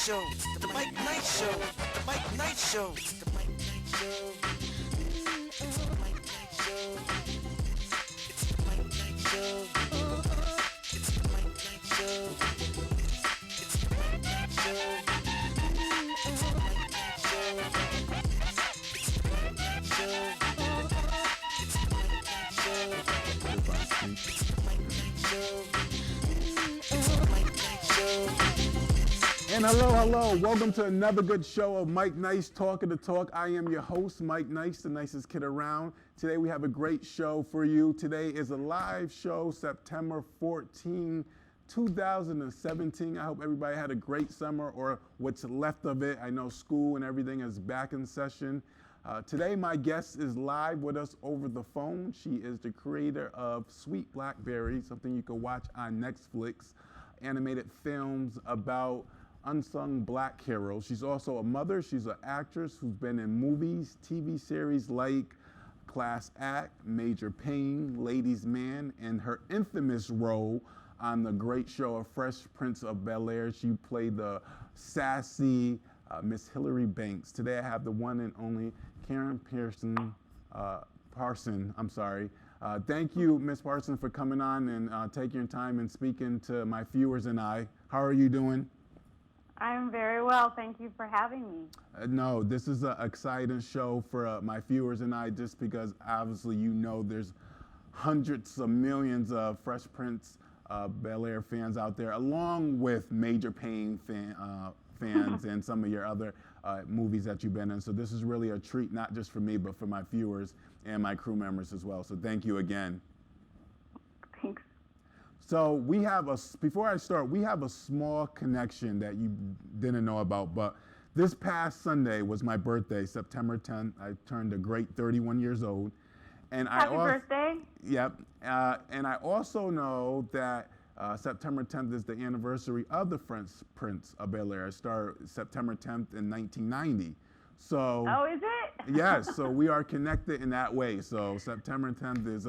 Show, the Mike Night Show, the Mike Night Show, the Mike Night Show. It's the Mike Night Show. It's the Mike Night Show. It's the Mike Night Show. It's the Mike Night Show. It's the Mike Night Show. It's the Mike Night Show. It's the Mike Night Show. It's the Mike Night Show. It's the Mike Night Show. And hello. Welcome to another good show of Mike Nice Talking the Talk. I am your host, Mike Nice, the nicest kid around. Today we have a great show for you. Today is a live show, September 14, 2017. I hope everybody had a great summer or what's left of it. I know school and everything is back in session. Today my guest is live with us over the phone. She is the creator of Sweet Blackberry, something you can watch on Netflix, animated films about unsung black heroes. She's also a mother. She's an actress who's been in movies, TV series like Class Act, Major Payne, Ladies Man, and her infamous role on the great show of Fresh Prince of BelAir. She played the sassy Miss Hillary Banks. Today I have the one and only Karyn Parsons. Thank you, Miss Parsons, for coming on and taking your time and speaking to my viewers and I. How are you doing? I'm very well. Thank you for having me. No, this is an exciting show for my viewers and I, just because obviously you know there's hundreds of millions of Fresh Prince BelAir fans out there, along with Major Payne fans and some of your other movies that you've been in. So this is really a treat, not just for me, but for my viewers and my crew members as well. So thank you again. Thanks. So we have before I start, we have a small connection that you didn't know about, but this past Sunday was my birthday, September 10th. I turned a great 31 years old. And Happy birthday. Yep. And I also know that September 10th is the anniversary of the Fresh Prince of BelAir. It started September 10th in 1990. So. Oh, is it? Yes. So we are connected in that way. So September 10th is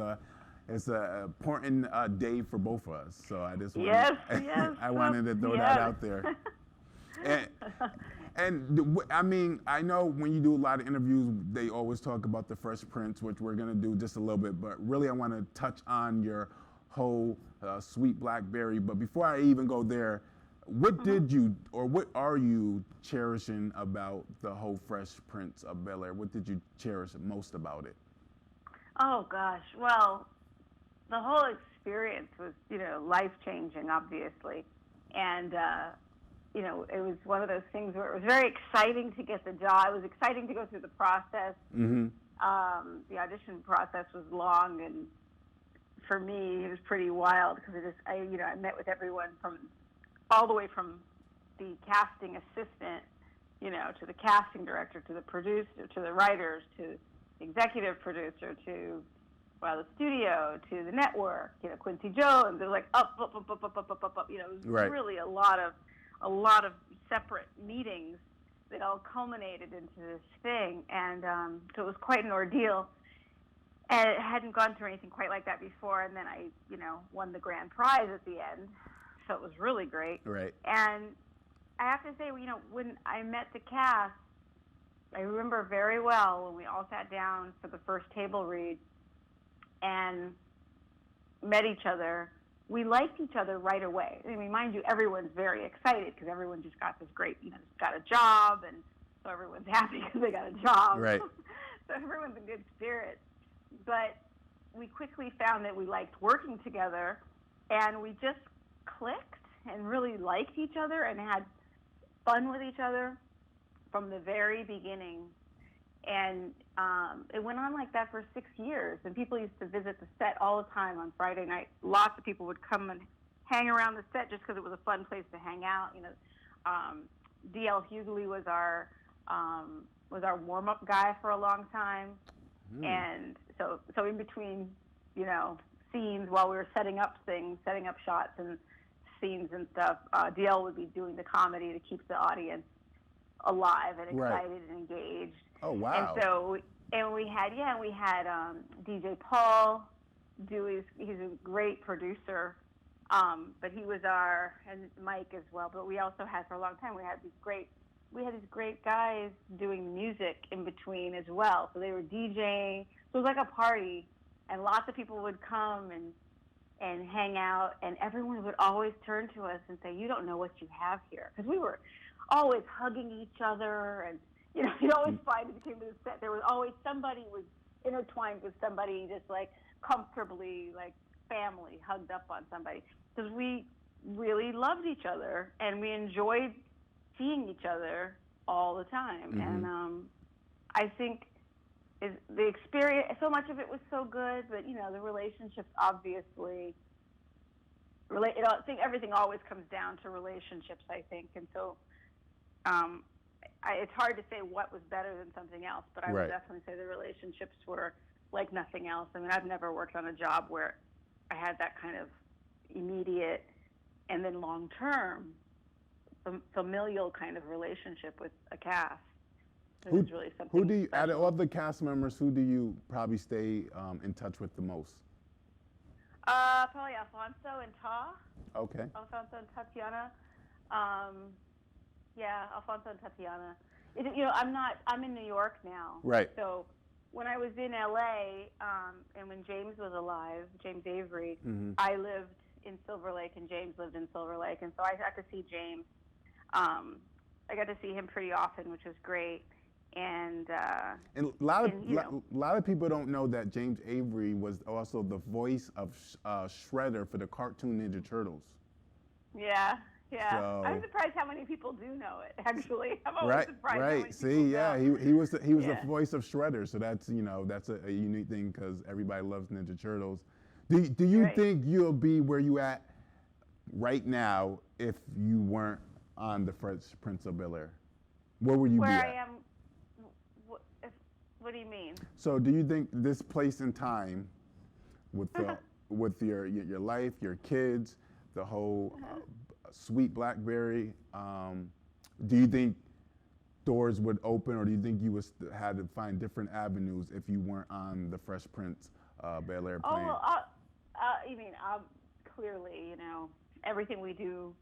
it's an important day for both of us. So I just I wanted to throw that out there. And I mean, I know when you do a lot of interviews, they always talk about the Fresh Prince, which we're going to do just a little bit. But really, I want to touch on your whole Sweet Blackberry. But before I even go there, what did you, or what are you cherishing about the whole Fresh Prince of BelAir? What did you cherish most about it? Oh, gosh. Well, the whole experience was, life-changing, obviously. And, it was one of those things where it was very exciting to get the job. It was exciting to go through the process. Mm-hmm. The audition process was long, and for me, it was pretty wild because I met with everyone all the way from the casting assistant, to the casting director, to the producer, to the writers, to the executive producer, to the studio, to the network, Quincy Jones. They're like up. It was really a lot of separate meetings that all culminated into this thing, and so it was quite an ordeal. And it hadn't gone through anything quite like that before, and then I, won the grand prize at the end, so it was really great. Right. And I have to say, when I met the cast, I remember very well when we all sat down for the first table read and met each other. We liked each other right away. I mean, mind you, everyone's very excited because everyone just got this great, got a job, and so everyone's happy because they got a job. Right. So everyone's in good spirits. But we quickly found that we liked working together, and we just clicked and really liked each other and had fun with each other from the very beginning. And it went on like that for 6 years, and people used to visit the set all the time on Friday night. Lots of people would come and hang around the set just because it was a fun place to hang out. D.L. Hughley was our warm-up guy for a long time, and so in between, scenes while we were setting up shots and scenes and stuff, D.L. would be doing the comedy to keep the audience alive and excited and engaged. Oh, wow. And so, we had DJ Paul. He's a great producer. But he was and Mike as well. But we also had for a long time, we had these great guys doing music in between as well. So they were DJing. So it was like a party, and lots of people would come and hang out, and everyone would always turn to us and say, "You don't know what you have here," because we were always hugging each other, and you'd always find it came to the set. There was always somebody was intertwined with somebody, just like comfortably, like family, hugged up on somebody, because we really loved each other and we enjoyed seeing each other all the time. Mm-hmm. And I think the experience, so much of it was so good, but the relationships obviously I think everything always comes down to relationships, I think. And so it's hard to say what was better than something else, but I would definitely say the relationships were like nothing else. I mean, I've never worked on a job where I had that kind of immediate and then long-term familial kind of relationship with a cast. It was really something Who do you, special. out of all the cast members, who do you probably stay in touch with the most? Probably Alfonso and Ta. Okay. Alfonso and Tatiana. Alfonso and Tatiana. I'm in New York now. Right. So when I was in LA, and when James was alive, James Avery, Mm-hmm. I lived in Silver Lake and James lived in Silver Lake. And so I got to see James. I got to see him pretty often, which was great. And a lot of people don't know that James Avery was also the voice of Shredder for the cartoon Ninja Turtles. Yeah. So, I'm surprised how many people do know it. Actually, I'm always surprised. How many See, yeah, know. he was the voice of Shredder, so that's that's a unique thing because everybody loves Ninja Turtles. Do you think you'll be where you at right now if you weren't on the Fresh Prince of BelAir? Where would you be at? Where I am. What do you mean? So, do you think this place and time, with with your life, your kids, the whole sweet Blackberry, do you think doors would open, or do you think you would had to find different avenues if you weren't on the Fresh Prince BelAir plane? You mean clearly, everything we do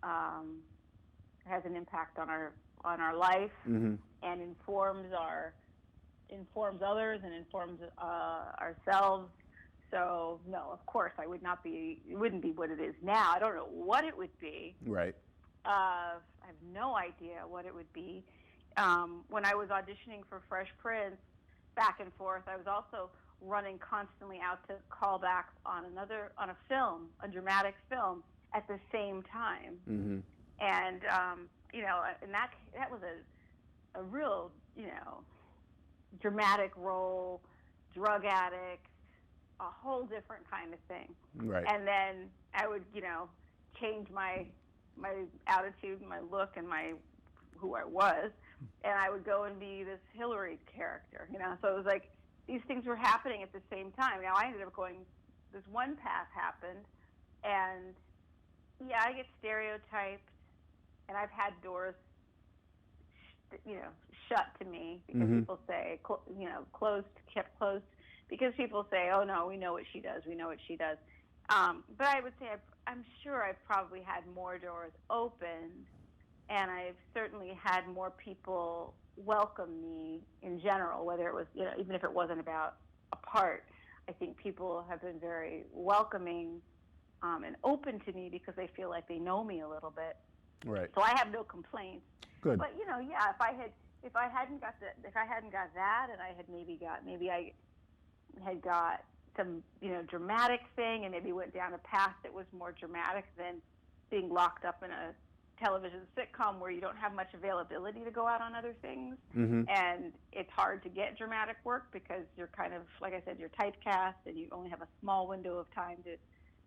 has an impact on our life, Mm-hmm. and informs others and informs ourselves. So no, of course it wouldn't be what it is now. I don't know what it would be. Right. I have no idea what it would be. When I was auditioning for Fresh Prince, back and forth, I was also running constantly out to call back on a film, a dramatic film, at the same time. Mm-hmm. And and that was a real dramatic role, drug addict, a whole different kind of thing. Right. And then I would change my attitude, my look, and who I was, and I would go and be this Hillary character. So it was like these things were happening at the same time. Now I ended up going, this one path happened, and I get stereotyped, and I've had doors shut to me because Mm-hmm. people say kept closed, because people say, oh no, we know what she does, but I would say I'm sure I've probably had more doors opened, and I've certainly had more people welcome me in general, whether it was even if it wasn't about a part. I think people have been very welcoming and open to me because they feel like they know me a little bit. Right. So I have no complaints. Good. But if I hadn't got that, and I had got some dramatic thing, and maybe went down a path that was more dramatic than being locked up in a television sitcom where you don't have much availability to go out on other things. Mm-hmm. And it's hard to get dramatic work because you're kind of, like I said, you're typecast, and you only have a small window of time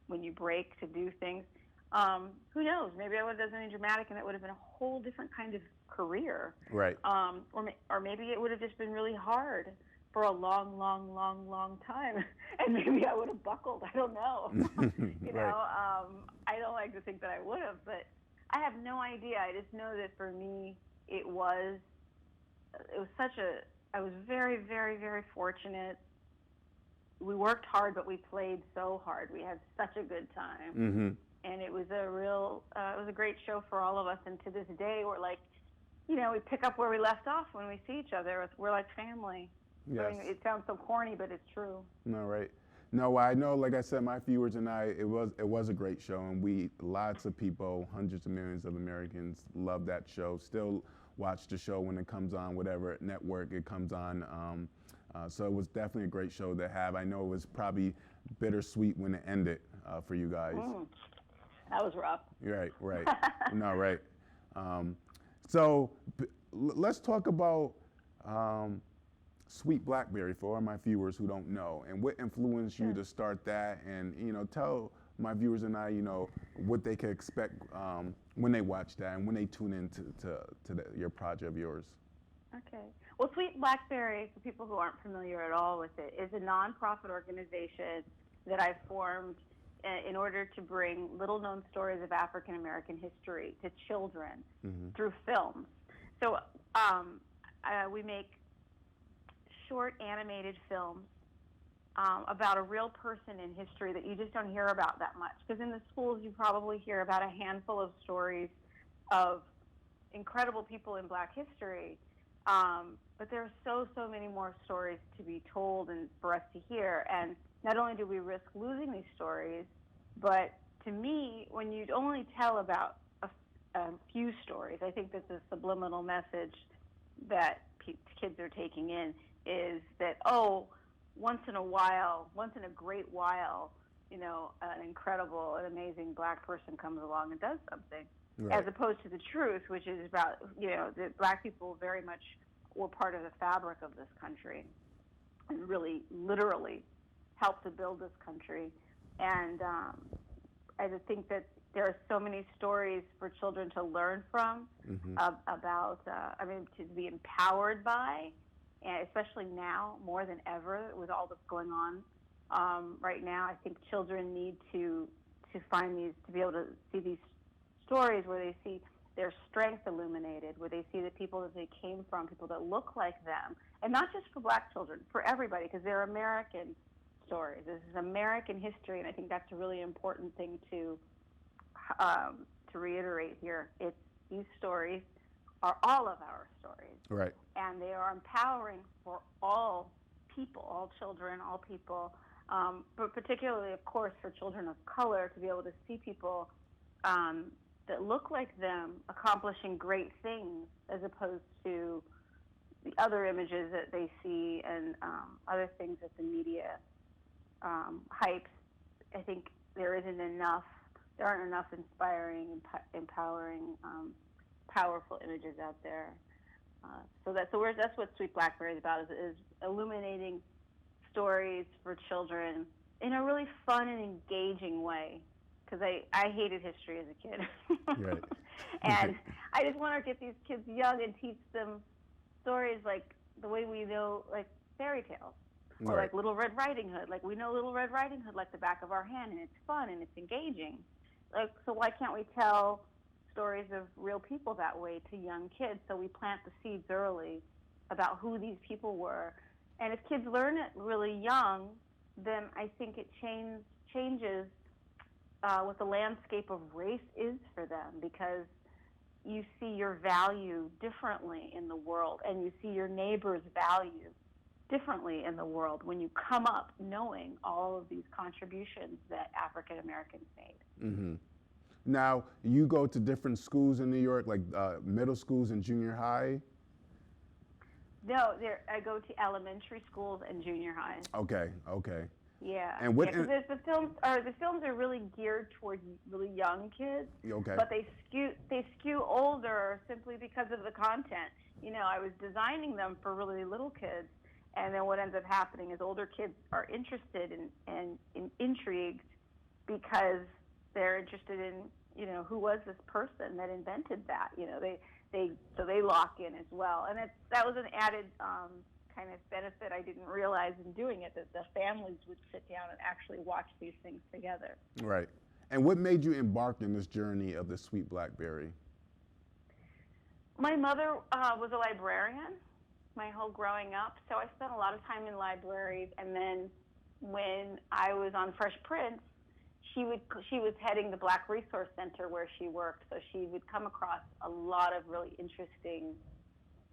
when you break to do things. Who knows? Maybe I would have done something dramatic, and it would have been a whole different kind of career. Right. Or maybe it would have just been really hard for a long, long, long, long time, and maybe I would have buckled. I don't know. I don't like to think that I would have, but I have no idea. I just know that for me, I was very, very, very fortunate we worked hard, but we played so hard. We had such a good time. Mm-hmm. And it was it was a great show for all of us. And to this day, we're like, we pick up where we left off when we see each other. We're like family. Yes. I mean, it sounds so corny, but it's true. No, right. No, I know, like I said, my viewers and I, it was a great show, and lots of people, hundreds of millions of Americans love that show, still watch the show when it comes on, whatever network it comes on. So it was definitely a great show to have. I know it was probably bittersweet when it ended for you guys. That was rough. Right. No, right. So let's talk about Sweet Blackberry for all my viewers who don't know, and what influenced you to start that, and tell my viewers and I, what they can expect when they watch that and when they tune in to your project of yours. Okay. Well, Sweet Blackberry, for people who aren't familiar at all with it, is a nonprofit organization that I formed in order to bring little-known stories of African American history to children through films. So we make short animated films about a real person in history that you just don't hear about that much. Because in the schools, you probably hear about a handful of stories of incredible people in Black history. But there are so many more stories to be told and for us to hear. And not only do we risk losing these stories, but to me, when you only tell about a few stories, I think that's a subliminal message that kids are taking in, is that, once in a great while, an incredible, an amazing Black person comes along and does something. Right. As opposed to the truth, which is about, that Black people very much were part of the fabric of this country and really literally helped to build this country. And I just think that there are so many stories for children to learn from, about, to be empowered by, and especially now more than ever with all that's going on right now. I think children need to find these, to be able to see these stories where they see their strength illuminated, where they see the people that they came from, people that look like them, and not just for Black children, for everybody, because they're American stories. This is American history, and I think that's a really important thing to reiterate here. These stories are all of our stories, Right. and they are empowering for all people, all children, all people, but particularly, of course, for children of color, to be able to see people that look like them accomplishing great things, as opposed to the other images that they see and other things that the media hypes. I think there aren't enough inspiring, empowering, powerful images out there. That's what Sweet Blackberry is about, is illuminating stories for children in a really fun and engaging way. Because I hated history as a kid. Right. And I just want to get these kids young and teach them stories like the way we know, like fairy tales. Or like Little Red Riding Hood. Like, we know Little Red Riding Hood like the back of our hand, and it's fun and it's engaging. Like, so why can't we tell stories of real people that way to young kids? So we plant the seeds early about who these people were. And if kids learn it really young, then I think it changes what the landscape of race is for them, because you see your value differently in the world, and you see your neighbor's value differently in the world when you come up knowing all of these contributions that African Americans made. Mm-hmm. Now, you go to different schools in New York, like middle schools and junior high? No, I go to elementary schools and junior highs. Okay. Yeah. And the films are really geared towards really young kids. Okay. But they skew older simply because of the content. I was designing them for really little kids, and then what ends up happening is older kids are interested and intrigued because they're interested in, who was this person that invented that. They lock in as well, and that was an added kind of benefit I didn't realize in doing it, that the families would sit down and actually watch these things together. Right. And what made you embark in this journey of the Sweet Blackberry? My mother was a librarian my whole growing up, so I spent a lot of time in libraries, and then, when I was on Fresh Prince, she was heading the Black Resource Center where she worked, so she would come across a lot of really interesting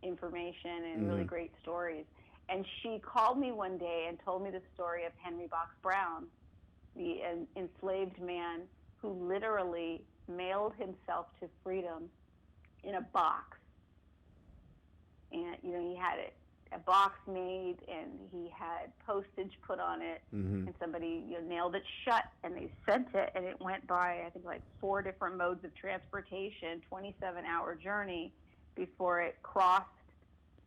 information and really great stories. And she called me one day and told me the story of Henry Box Brown, the enslaved man who literally mailed himself to freedom in a box. And, you know, he had a box made, and he had postage put on it, and somebody, you know, nailed it shut, and they sent it, and it went by, I think, like 4 different modes of transportation, 27-hour journey before it crossed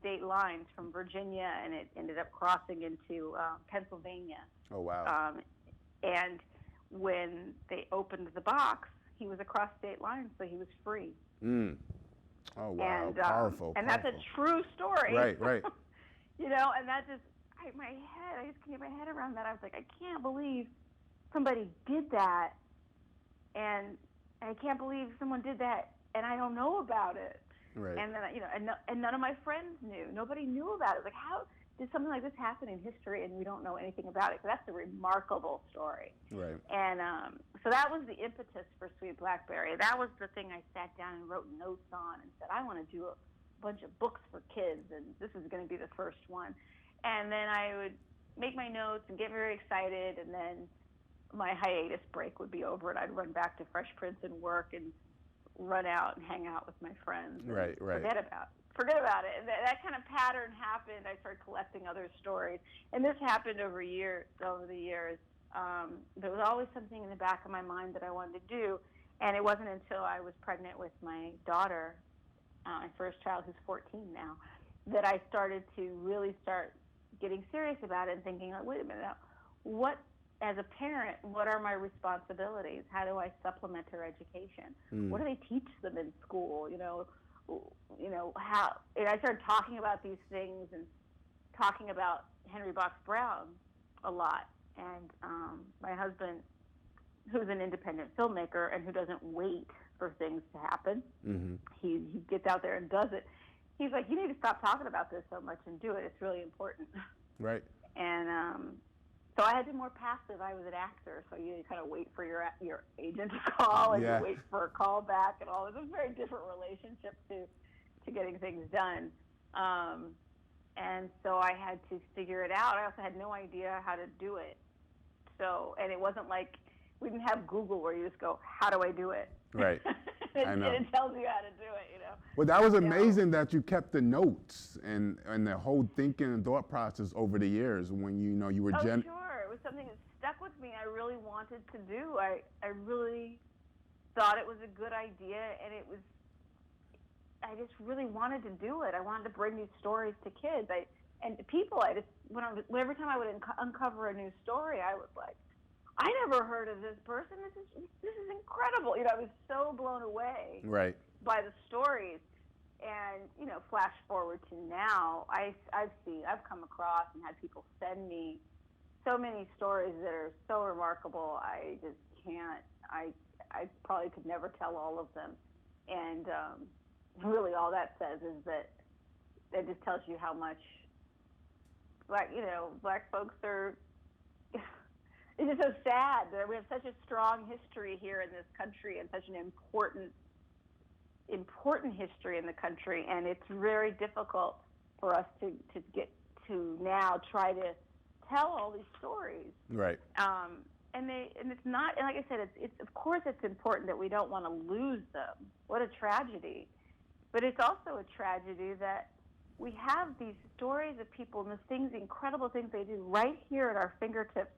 state lines from Virginia, and it ended up crossing into Pennsylvania. Oh, wow. And when they opened the box, he was across state lines, so he was free. Oh, wow. And, powerful. And that's a true story. Right. You know, and that just, I just can't get my head around that. I was like, I can't believe somebody did that, and I can't believe someone did that, and I don't know about it. Right. And then, you know, and none of my friends knew. Nobody knew about it. Like, how did something like this happen in history and we don't know anything about it? Because that's a remarkable story. Right. And so that was the impetus for Sweet Blackberry. That was the thing I sat down and wrote notes on and said, I want to do a bunch of books for kids, and this is going to be the first one. And then I would make my notes and get very excited, and then my hiatus break would be over, and I'd run back to Fresh Prince and work and run out and hang out with my friends. Right. Forget about it. And that kind of pattern happened. I started collecting other stories, and this happened over the years. There was always something in the back of my mind that I wanted to do, and it wasn't until I was pregnant with my daughter, my first child, who's 14 now, that I started to really start getting serious about it and thinking, like, wait a minute, now, as a parent, what are my responsibilities? How do I supplement her education? What do they teach them in school? You know how? And I started talking about these things and talking about Henry Box Brown a lot. And my husband, who's an independent filmmaker and who doesn't wait for things to happen, he gets out there and does it. He's like, you need to stop talking about this so much and do it. It's really important. Right. And so I had to be more passive. I was an actor, so you kind of wait for your agent to call, and you wait for a call back and all. It was a very different relationship to getting things done. And so I had to figure it out. I also had no idea how to do it. So, and it wasn't like we didn't have Google where you just go, how do I do it? Right. I know. And it tells you how to do it, you know. Well, that was amazing that you kept the notes and the whole thinking and thought process over the years when you were sure. It was something that stuck with me. I really wanted to do. I really thought it was a good idea, and I just really wanted to do it. I wanted to bring these stories to kids. Every time I would uncover a new story, I was like, I never heard of this person. This is incredible. You know, I was so blown away by the stories. And, you know, flash forward to now, I've come across and had people send me so many stories that are so remarkable. I just can't. I probably could never tell all of them. And really, all that says is that it just tells you how much black folks are. It's just so sad that we have such a strong history here in this country, and such an important history in the country, and it's very difficult for us to get to now try to tell all these stories. Right. And it's not, and like I said, it's of course it's important that we don't want to lose them. What a tragedy. But it's also a tragedy that we have these stories of people and the incredible things they do right here at our fingertips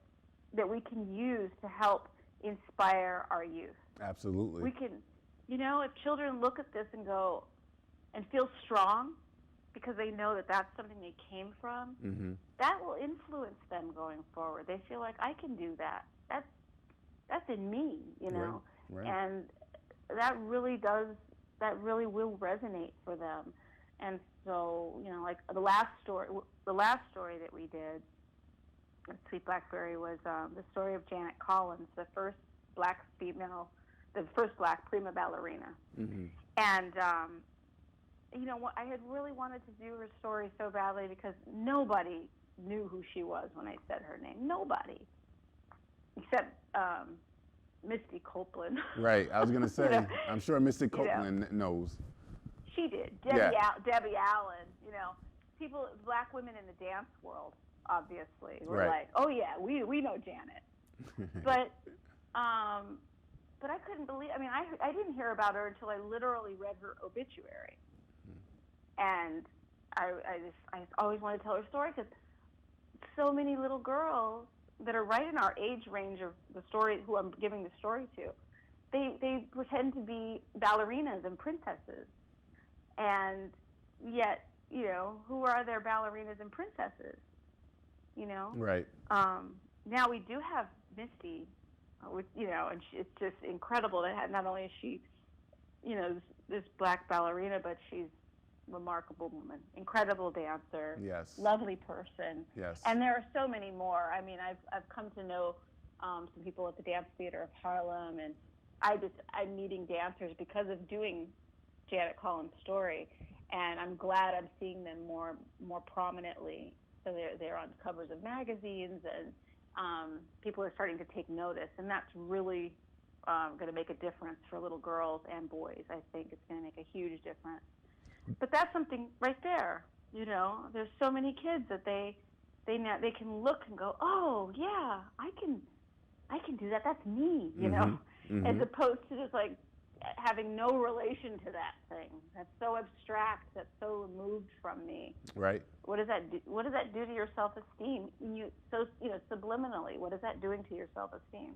that we can use to help inspire our youth. Absolutely. We can, if children look at this and go and feel strong because they know that that's something they came from, that will influence them going forward. They feel like, I can do that. That's in me, Right. And that really will resonate for them. And so, like the last story that we did at Sweet Blackberry was the story of Janet Collins, the first black prima ballerina. And, I had really wanted to do her story so badly because nobody knew who she was when I said her name. Nobody, except Misty Copeland. Right. I was gonna say. I'm sure Mr. You know. Copeland knows. She did. Yeah. Debbie Allen. People, black women in the dance world, obviously, were Right. like, oh yeah, we know Janet. But I couldn't believe. I mean, I didn't hear about her until I literally read her obituary, and I always wanted to tell her story because so many little girls that are right in our age range of the story who I'm giving the story to, they pretend to be ballerinas and princesses, and yet who are their ballerinas and princesses? Right. Now we do have Misty, and it's just incredible to have. Not only is she, this black ballerina, but she's a remarkable woman, incredible dancer, Yes. lovely person. Yes. And there are so many more. I mean, I've come to know some people at the Dance Theater of Harlem, and I'm meeting dancers because of doing Janet Collins' story, and I'm glad I'm seeing them more prominently. So they're on covers of magazines, and people are starting to take notice, and that's really going to make a difference for little girls and boys. I think it's going to make a huge difference. But that's something right there. There's so many kids that they can look and go, oh yeah, I can do that. That's me. As opposed to just like having no relation to that thing. That's so abstract. That's so removed from me. Right. What does that do? What does that do to your self-esteem? Subliminally, what is that doing to your self-esteem?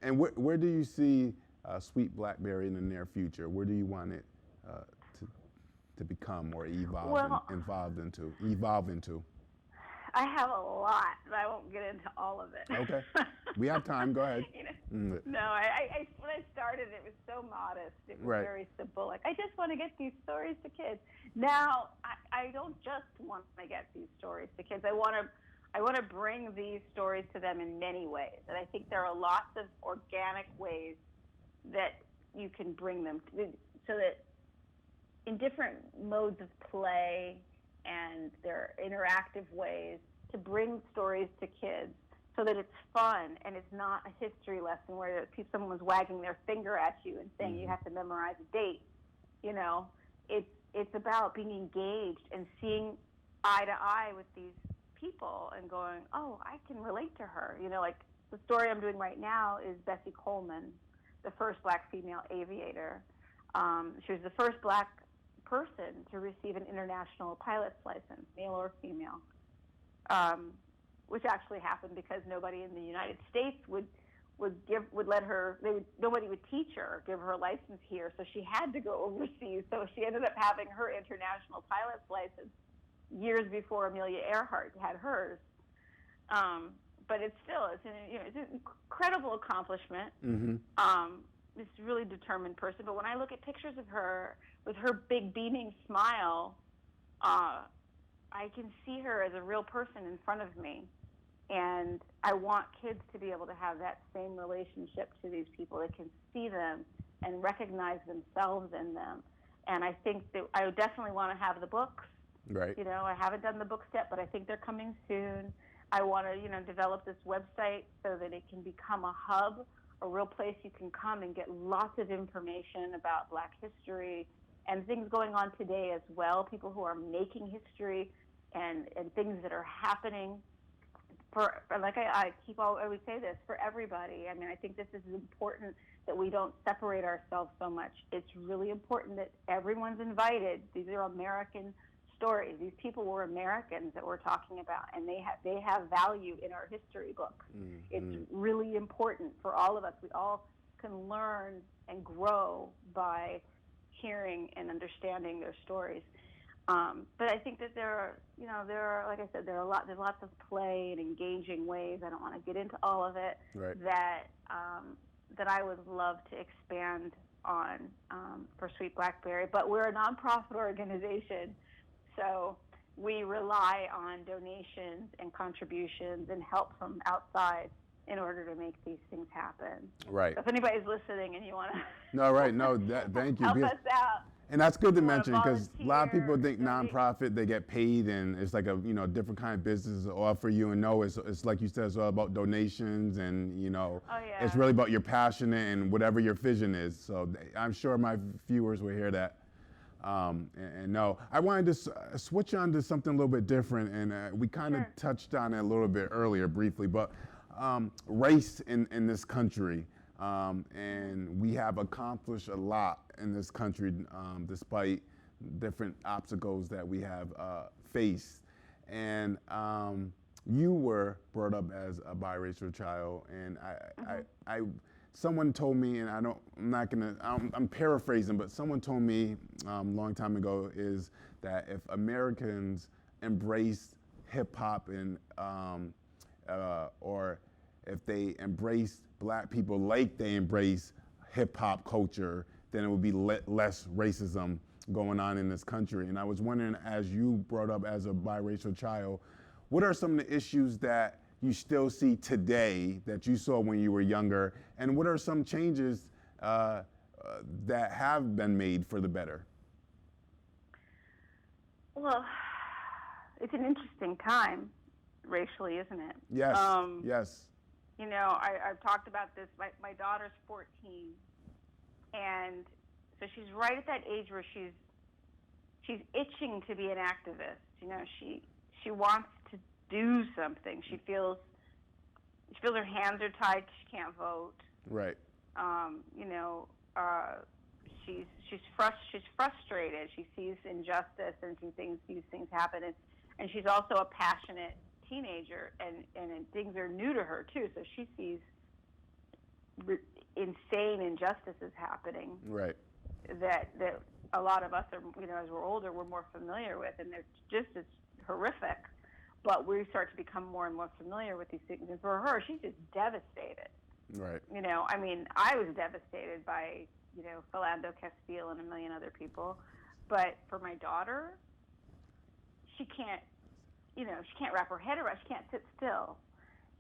And where do you see Sweet Blackberry in the near future? Where do you want it to become or evolve into? I have a lot, but I won't get into all of it. Okay. We have time. Go ahead. No, I when I started, it was so modest. It was Right. very simple. Like, I just want to get these stories to kids. Now, I don't just want to get these stories to kids. I want to bring these stories to them in many ways. And I think there are lots of organic ways that you can bring them so that in different modes of play, and there are interactive ways to bring stories to kids so that it's fun and it's not a history lesson where someone's wagging their finger at you and saying you have to memorize a date. It's about being engaged and seeing eye to eye with these people and going, oh, I can relate to her. Like the story I'm doing right now is Bessie Coleman, the first black female aviator. She was the first black person to receive an international pilot's license, male or female, which actually happened because nobody in the United States would let her. Nobody would teach her or give her a license here, so she had to go overseas. So she ended up having her international pilot's license years before Amelia Earhart had hers. But it's an incredible accomplishment. This really determined person. But when I look at pictures of her with her big beaming smile, I can see her as a real person in front of me. And I want kids to be able to have that same relationship to these people. They can see them and recognize themselves in them. And I think that I would definitely want to have the books. Right. I haven't done the books yet, but I think they're coming soon. I want to, develop this website so that it can become a hub, a real place you can come and get lots of information about Black history and things going on today as well, people who are making history and things that are happening. I always say this, for everybody. I mean, I think this is important that we don't separate ourselves so much. It's really important that everyone's invited. These are American stories. These people were Americans that we're talking about, and they have value in our history books. It's really important for all of us. We all can learn and grow by hearing and understanding their stories. But I think that there are, like I said, there's lots of play and engaging ways. I don't want to get into all of it. Right. That I would love to expand on for Sweet Blackberry. But we're a nonprofit organization, so we rely on donations and contributions and help from outside in order to make these things happen. Right. So if anybody's listening and you want to No, right. No, thank you. help us out. And that's good to wanna mention because a lot of people volunteer, think nonprofit, they get paid and it's like a different kind of business all for you. And no, it's like you said, it's all about donations and Oh it's yeah. really about your passion and whatever your vision is. So I'm sure my viewers will hear that. And no, I wanted to switch on to something a little bit different, and we kind of Sure. touched on it a little bit earlier briefly, but race in this country. And we have accomplished a lot in this country despite different obstacles that we have faced. And you were brought up as a biracial child, and I someone told me, and I'm paraphrasing, but someone told me a long time ago is that if Americans embrace hip hop and or if they embrace black people like they embrace hip hop culture, then it would be less racism going on in this country. And I was wondering, as you brought up as a biracial child, what are some of the issues that you still see today that you saw when you were younger, and what are some changes that have been made for the better? Well, it's an interesting time racially, isn't it? Yes, yes. I've talked about this. My daughter's 14, and so she's right at that age where she's itching to be an activist. She wants to do something. She feels her hands are tied. She can't vote. Right. She's frustrated. She sees injustice and sees things happen, and she's also a passionate teenager, and things are new to her too. So she sees insane injustices happening. Right. That a lot of us are, as we're older, we're more familiar with, and they're just as horrific. But we start to become more and more familiar with these things. And for her, she's just devastated. Right. I was devastated by, Philando Castile and a million other people. But for my daughter, she can't wrap her head around. She can't sit still.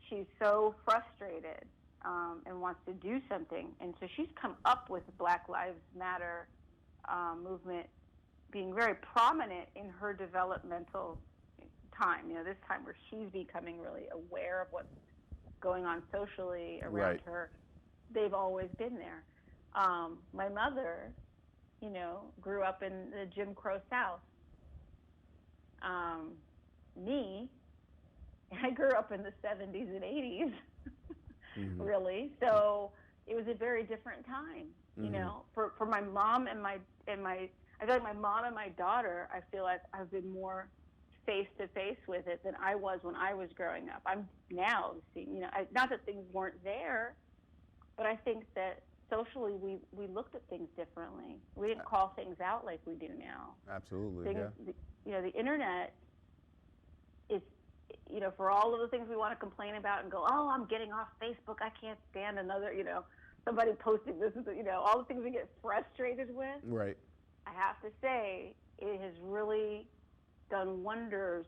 She's so frustrated and wants to do something. And so she's come up with the Black Lives Matter movement being very prominent in her developmental time. This time where she's becoming really aware of what's going on socially around her. They've always been there. My mother, grew up in the Jim Crow South. Me, I grew up in the 70s and 80s, really. So it was a very different time, for my mom and my, I feel like my mom and my daughter, I feel like I've been more face to face with it than I was when I was growing up. I'm now seeing, not that things weren't there, but I think that socially we looked at things differently. We didn't call things out like we do now. Absolutely, yeah. The internet is, for all of the things we want to complain about and go, oh, I'm getting off Facebook, I can't stand another, somebody posting this, all the things we get frustrated with. Right. I have to say, it has really done wonders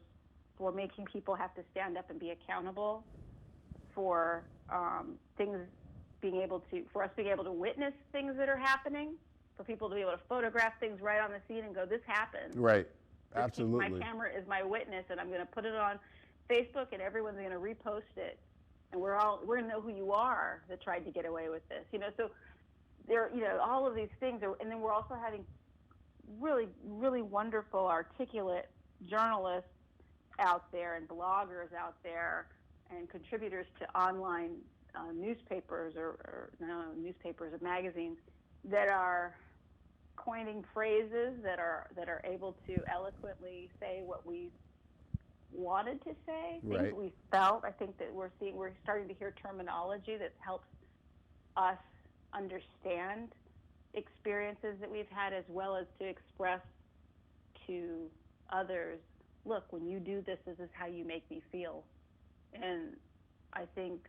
for making people have to stand up and be accountable for things for us being able to witness things that are happening, for people to be able to photograph things right on the scene and go, this happened. Right. Absolutely. My camera is my witness, and I'm going to put it on Facebook, and everyone's going to repost it, and we're going to know who you are that tried to get away with this. So there, all of these things are, and then we're also having really, really wonderful, articulate journalists out there and bloggers out there and contributors to online newspapers or magazines that are coining phrases that are able to eloquently say what we wanted to say, things we felt. I think that we're starting to hear terminology that helps us understand experiences that we've had, as well as to express to others, look, when you do this, this is how you make me feel. And I think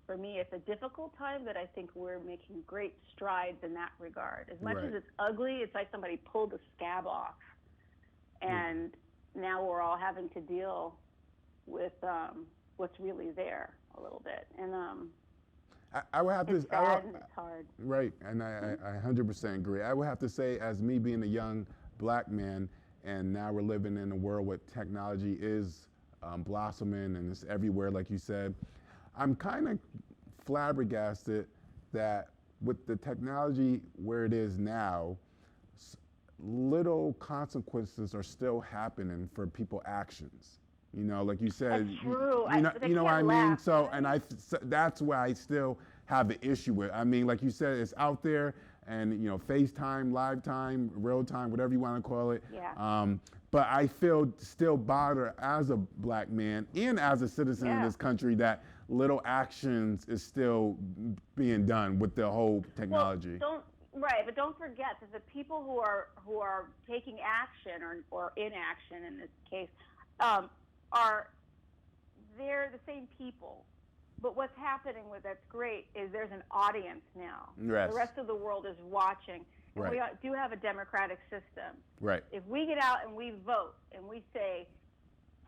for me, it's a difficult time, but I think we're making great strides in that regard. As much as it's ugly, it's like somebody pulled the scab off. And now we're all having to deal with what's really there a little bit. And I would have It's to. sad and it's hard. Right, and I 100% agree. I would have to say, as me being a young black man, and now we're living in a world where technology is blossoming and it's everywhere, like you said. I'm kind of flabbergasted that with the technology where it is now, little consequences are still happening for people's actions. You know, like you said, That's true. you know what I mean? Laugh, So, right? and that's why I still have an issue with. I mean, like you said, it's out there, and you know, FaceTime, live time, real time, whatever you want to call it. Yeah. But I feel still bothered as a black man and as a citizen in this country that little actions is still being done with the whole technology. Well, but don't forget that the people who are taking action or inaction in this case they're the same people. But what's happening with that's great is there's an audience now. Yes. The rest of the world is watching. And Right. we do have a democratic system. Right. If we get out and we vote and we say,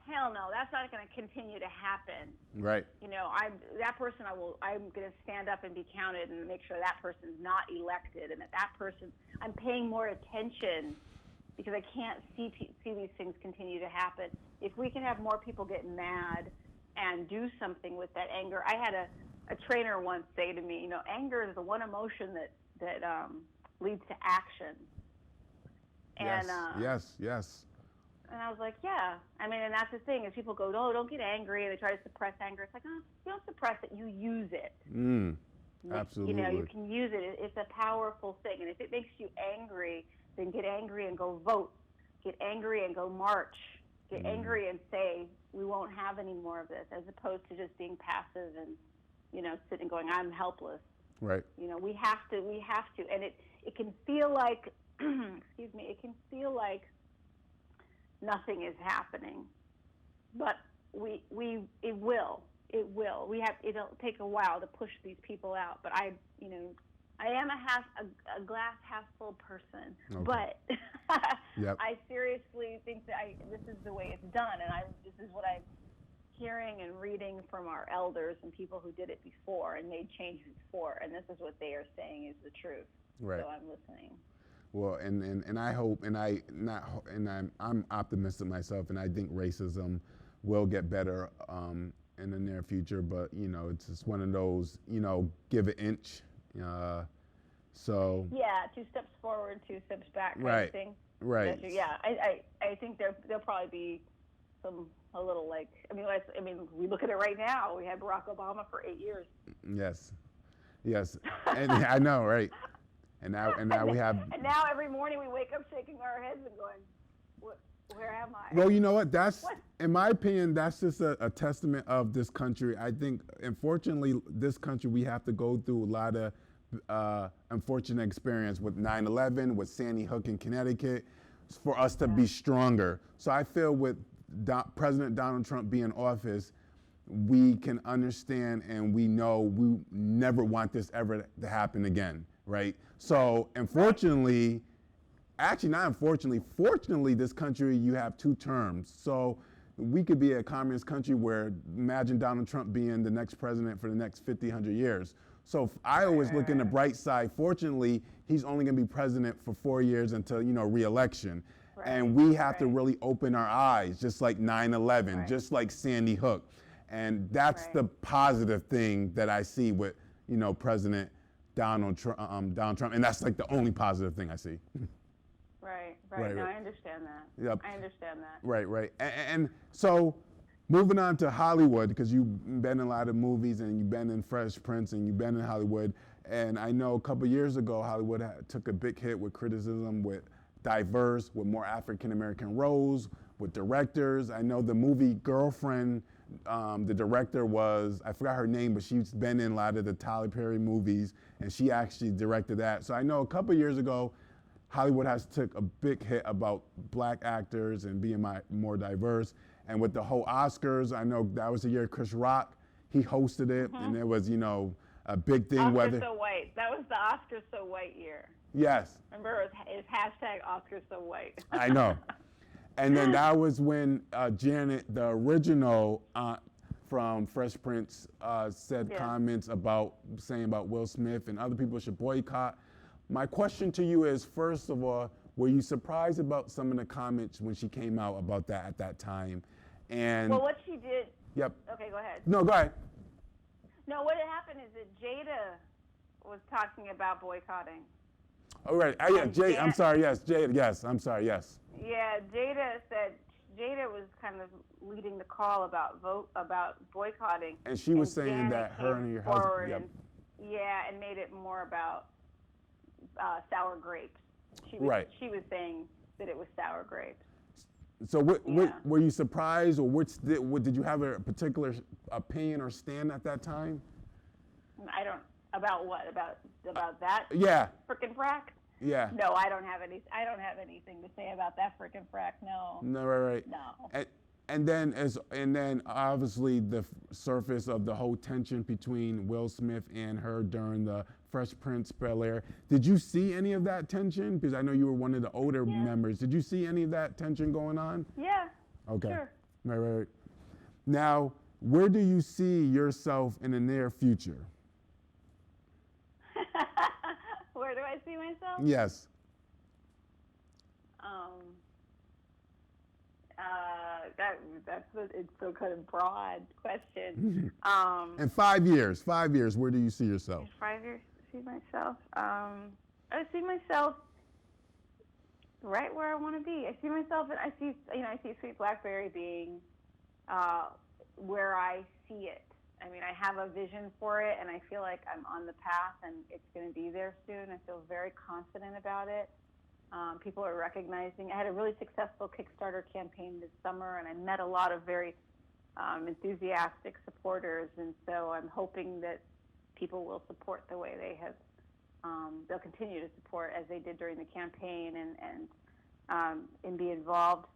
hell no, that's not going to continue to happen. Right. You know, I'm going to stand up and be counted and make sure that person's not elected and that person, I'm paying more attention because I can't see these things continue to happen. If we can have more people get mad and do something with that anger. I had a trainer once say to me, you know, anger is the one emotion that leads to action. And, yes. And I was like, yeah. I mean, and that's the thing is people go, no, don't get angry, and they try to suppress anger. It's like, no, you don't suppress it, you use it. Absolutely. You know, you can use it. It's a powerful thing. And if it makes you angry, then get angry and go vote. Get angry and go march. Get angry and say, we won't have any more of this, as opposed to just being passive and, you know, sitting going, I'm helpless. Right. You know, we have to. And it can feel like, excuse me, it can feel like nothing is happening, but it will. It'll take a while to push these people out, but I am a glass half full person, but Yep. I seriously think that this is the way it's done, and this is what I'm hearing and reading from our elders and people who did it before and made changes before, and this is what they are saying is the truth. Right. So I'm listening. Well, and I hope, I'm optimistic myself, and I think racism will get better in the near future. But you know, it's just one of those, you know, give an inch. So. Yeah, 2 steps forward, 2 steps back kind Right. of thing. Right. Yeah, I think there'll probably be a little like I mean we look at it right now. We had Barack Obama for 8 years. Yes, and I know, right? And now we have. And now every morning we wake up shaking our heads and going, where am I? Well, you know what? In my opinion, that's just a testament of this country. I think, unfortunately, this country, we have to go through a lot of unfortunate experience with 9/11, with Sandy Hook in Connecticut, for us to be stronger. So I feel with President Donald Trump being in office, we can understand and we know we never want this ever to happen again, right? So unfortunately, actually not unfortunately, fortunately this country, you have 2 terms. So we could be a communist country where imagine Donald Trump being the next president for the next 50, 100 years. So I always look in the bright side. Fortunately, he's only gonna be president for 4 years until, you know, re-election. Right. And we have to really open our eyes, just like 9/11, just like Sandy Hook. And that's the positive thing that I see with, you know, President Donald Trump, and that's like the only positive thing I see. Right. Right. No, I understand that. Yep. I understand that. Right. And so, moving on to Hollywood, because you've been in a lot of movies and you've been in Fresh Prince and you've been in Hollywood. And I know a couple years ago, Hollywood took a big hit with criticism, with diverse, with more African American roles, with directors. I know the movie Girlfriend, the director was, I forgot her name, but she's been in a lot of the Tyler Perry movies, and she actually directed that. So I know a couple years ago, Hollywood has took a big hit about black actors and being more diverse. And with the whole Oscars, I know that was the year Chris Rock, he hosted it, and it was, you know, a big thing. Oscar so white. That was the Oscar so white year. Yes. Remember, it was hashtag Oscar so white. I know. And then that was when Janet, the original from Fresh Prince said Yeah. comments saying about Will Smith and other people should boycott. My question to you is, first of all, were you surprised about some of the comments when she came out about that at that time? And Well, what she did. yep. Okay, go ahead. No, go ahead. No, what had happened is that Jada was talking about boycotting. All right. Yeah, And Jade. I'm Jan- sorry. Yes, Jade. Yes. I'm sorry. Yes. Yeah, Jada was kind of leading the call about boycotting. And she was and saying Janet that her came and your forward husband. Yep. and made it more about sour grapes. Right. She was saying that it was sour grapes. So Yeah. were you surprised, or did you have a particular opinion or stand at that time? I don't about what about that Yeah. frickin' frack. Yeah. No, I don't have anything to say about that frickin' frack. No. No. Right. No. And then obviously the surface of the whole tension between Will Smith and her during the Fresh Prince BelAir. Did you see any of that tension? Because I know you were one of the older members. Did you see any of that tension going on? Yeah. Okay. Sure. Right. Now, where do you see yourself in the near future? Where do I see myself? Yes. It's so kind of broad question. In 5 years, where do you see yourself? In 5 years, I see myself. I see myself right where I want to be. I see myself, and I see Sweet Blackberry being where I see it. I mean, I have a vision for it, and I feel like I'm on the path, and it's going to be there soon. I feel very confident about it. People are recognizing. I had a really successful Kickstarter campaign this summer, and I met a lot of very enthusiastic supporters, and so I'm hoping that people will support the way they have. They'll continue to support as they did during the campaign and be involved.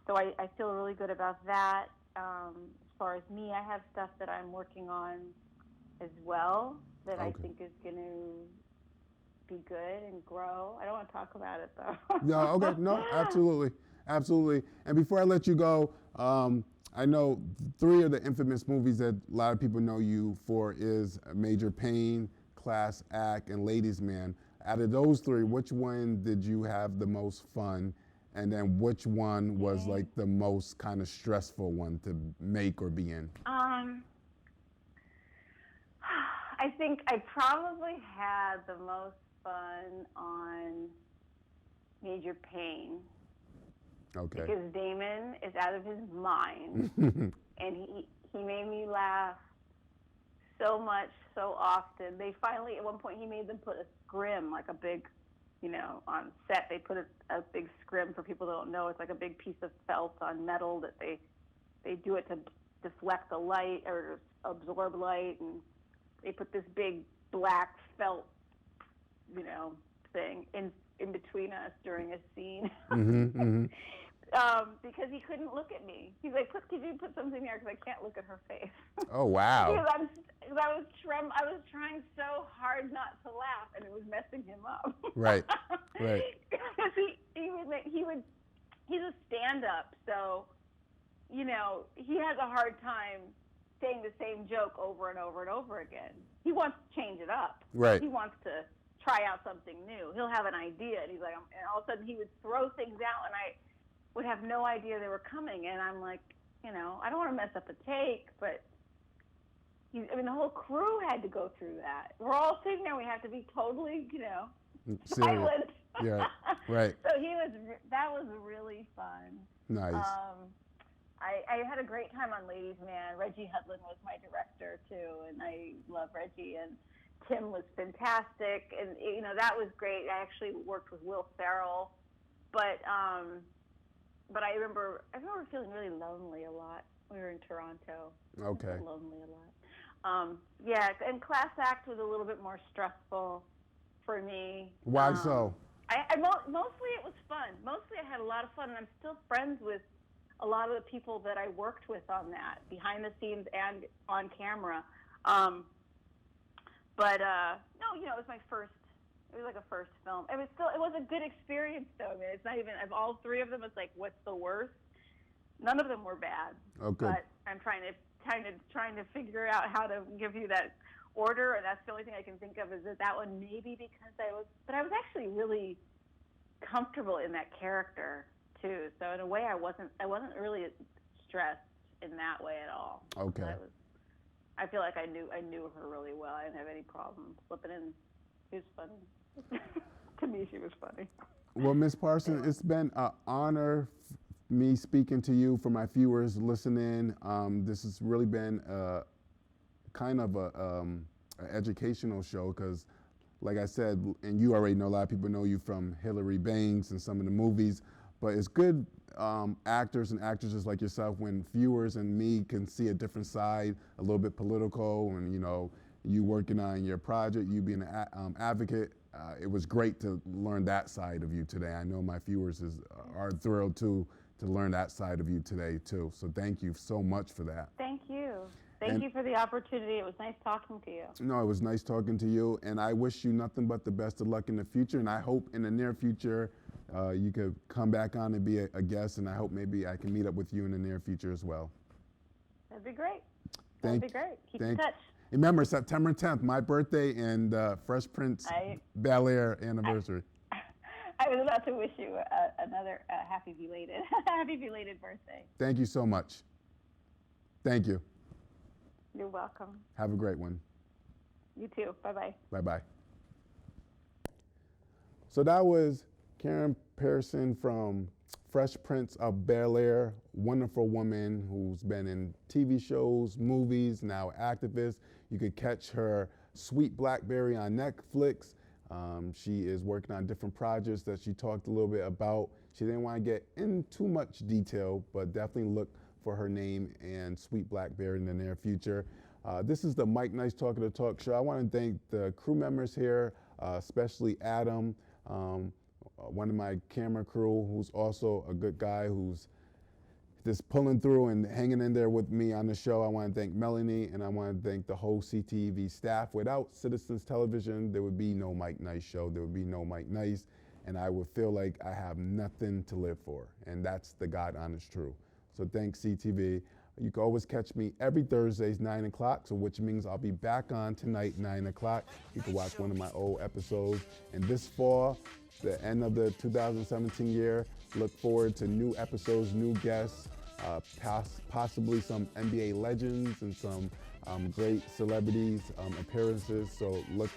So I feel really good about that. As far as me, I have stuff that I'm working on as well that I think is going to be good and grow. I don't want to talk about it though. No, okay, no, absolutely. And before I let you go, I know 3 of the infamous movies that a lot of people know you for is Major Payne, Class Act, and Ladies Man. Out of those 3, which one did you have the most fun? And then which one was like the most kind of stressful one to make or be in? I think I probably had the most fun on Major Payne. Okay. Because Damon is out of his mind, and he made me laugh so much, so often. They finally, at one point, he made them put a scrim, like a big, on set, they put a big scrim. For people that don't know, it's like a big piece of felt on metal that they do it to deflect the light or absorb light, and they put this big black felt, thing in between us during a scene. Because he couldn't look at me. He's like, could you put something there? Because I can't look at her face. Oh, wow. Because I was trying so hard not to laugh, and it was messing him up. Right. Because he's a stand-up, so, he has a hard time saying the same joke over and over and over again. He wants to change it up. Right. He wants to try out something new. He'll have an idea, and he's like, and all of a sudden he would throw things out, and I would have no idea they were coming, and I'm like, I don't want to mess up a take, but the whole crew had to go through that. We're all sitting there. We have to be totally, silent. Yeah, right. So that was really fun. Nice. I had a great time on Ladies Man. Reggie Hudlin was my director too, and I love Reggie, and Tim was fantastic, and that was great. I actually worked with Will Ferrell, but I remember feeling really lonely a lot. We were in Toronto. Okay. I felt lonely a lot. Yeah, and Class Act was a little bit more stressful for me. Why so? Mostly it was fun. Mostly I had a lot of fun, and I'm still friends with a lot of the people that I worked with on that, behind the scenes and on camera. But no, it was my first. It was like a first film. It was a good experience though. I mean, it's not even of all 3 of them. It's like, what's the worst? None of them were bad. Okay. But I'm trying to trying to figure out how to give you that order, and that's the only thing I can think of is that one maybe because I was actually really comfortable in that character too. So in a way, I wasn't really stressed in that way at all. Okay. I feel like I knew her really well. I didn't have any problem slipping in. She was funny. To me, she was funny. Well, Ms. Parsons, it's been an honor me speaking to you. For my viewers listening, this has really been kind of an educational show because, like I said, and you already know, a lot of people know you from Hillary Banks and some of the movies, but it's good actors and actresses like yourself when viewers and me can see a different side, a little bit political, and you working on your project, you being an advocate. It was great to learn that side of you today. I know my viewers are thrilled to learn that side of you today too. So thank you so much for that. Thank you. Thank you for the opportunity. It was nice talking to you. No, it was nice talking to you, and I wish you nothing but the best of luck in the future, and I hope in the near future you could come back on and be a guest, and I hope maybe I can meet up with you in the near future as well. That'd be great. That'd be great. Keep in touch. Remember, September 10th, my birthday and Fresh Prince BelAir anniversary. I was about to wish you another happy belated birthday. Thank you so much. Thank you. You're welcome. Have a great one. You too. Bye-bye. Bye-bye. So that was Karyn Parsons from Fresh Prince of BelAir, wonderful woman who's been in TV shows, movies, now activist. You could catch her Sweet Blackberry on Netflix. She is working on different projects that she talked a little bit about. She didn't want to get in too much detail, but definitely look for her name and Sweet Blackberry in the near future. This is the Mike Nice Talking the Talk show. I want to thank the crew members here, especially Adam, one of my camera crew, who's also a good guy who's just pulling through and hanging in there with me on the show. I want to thank Melanie, and I want to thank the whole CTV staff. Without Citizens Television, there would be no Mike Nice show. There would be no Mike Nice, and I would feel like I have nothing to live for, and that's the God honest truth. So thanks, CTV. You can always catch me every Thursdays, 9 o'clock, so which means I'll be back on tonight, 9 o'clock. You can watch one of my old episodes. And this fall, the end of the 2017 year, look forward to new episodes, new guests, possibly some NBA legends and some great celebrities appearances. So look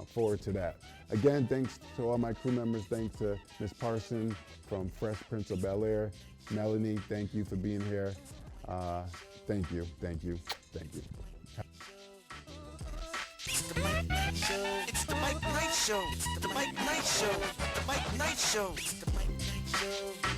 forward to that. Again, thanks to all my crew members. Thanks to Ms. Parsons from Fresh Prince of BelAir. Melanie, thank you for being here. Thank you, thank you, thank you. It's the Mike Night Show. It's the Mike Night Show. The Mike Night Show. The Mike Night Show. The Mike Night Show.